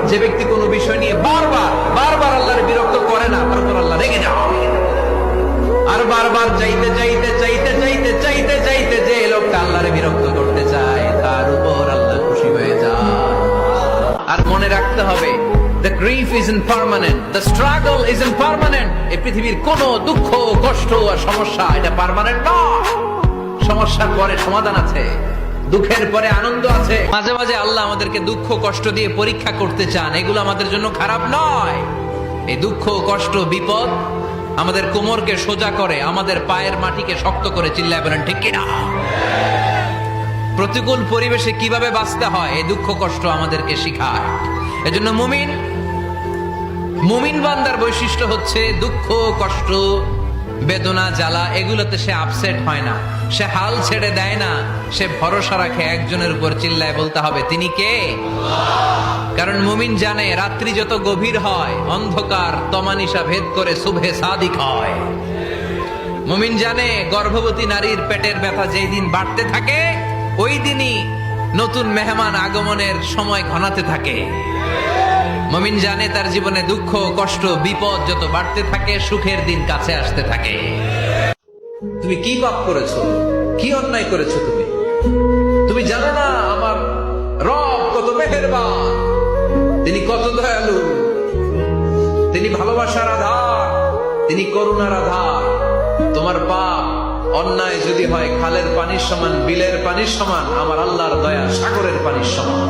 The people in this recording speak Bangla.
যে ব্যক্তি কোনো বিষয় নিয়ে বারবার বারবার আল্লাহর বিরক্ত করে না, তারপর আল্লাহ রেগে যান। আর বারবার চাইতে চাইতে চাইতে চাইতে চাইতে চাইতে যে লোকটা আল্লাহরে বিরক্ত করতে চায় তার উপর আল্লাহ খুশি হয়ে যায়। আর মনে রাখতে হবে, the grief is impermanent, the struggle is impermanent. এই পৃথিবীর কোন দুঃখ, কষ্ট আর সমস্যা এটা পার্মানেন্ট নয়। সমস্যার পরে সমাধান আছে, দুঃখের পরে আনন্দ আছে। মাঝে মাঝে আল্লাহ আমাদেরকে দুঃখ কষ্ট দিয়ে পরীক্ষা করতে চান, এগুলো আমাদের জন্য খারাপ নয়। এই দুঃখ কষ্ট বিপদ আমাদের কোমরকে সোজা করে, আমাদের পায়ের মাটিকে শক্ত করে। চিল্লায় বলেন ঠিক কিনা? প্রতিকূল পরিবেশে কিভাবে বাঁচতে হয় এই দুঃখ কষ্ট আমাদেরকে শিখায়। এজন্য মুমিন বান্দার বৈশিষ্ট্য হচ্ছে দুঃখ কষ্ট বেদনা জ্বালা এগুলোতে সে আপসেট হয় না, সে হাল ছেড়ে দেয় না, সে ভরসা রাখে একজনের উপর। চিল্লায় বলতে হবে তিনি কে? কারণ মুমিন জানে রাত্রি যত গভীর হয় অন্ধকার তমানিসা ভেদ করে সুবহে সাদিক হয়। মুমিন জানে গর্ভবতী নারীর পেটের ব্যথা যেই দিন বাড়তে থাকে ওই দিনই নতুন মেহমান আগমনের সময় ঘনাতে থাকে। মুমিন জানে তার জীবনে দুঃখ কষ্ট বিপদ যত বাড়তে থাকে সুখের দিন কাছে আসতে থাকে। তুমি কি পাপ করেছো, কি অন্যায় করেছো? তুমি জানো না আমার রব কত মেহেরবান, তিনি কত দয়ালু, তিনি ভালোবাসার আধার, তিনি করুণার আধার। তোমার পাপ অন্যায় যদি হয় খালের পানির সমান, বিলের পানির সমান, আমার আল্লাহর দয়া সাগরের পানির সমান।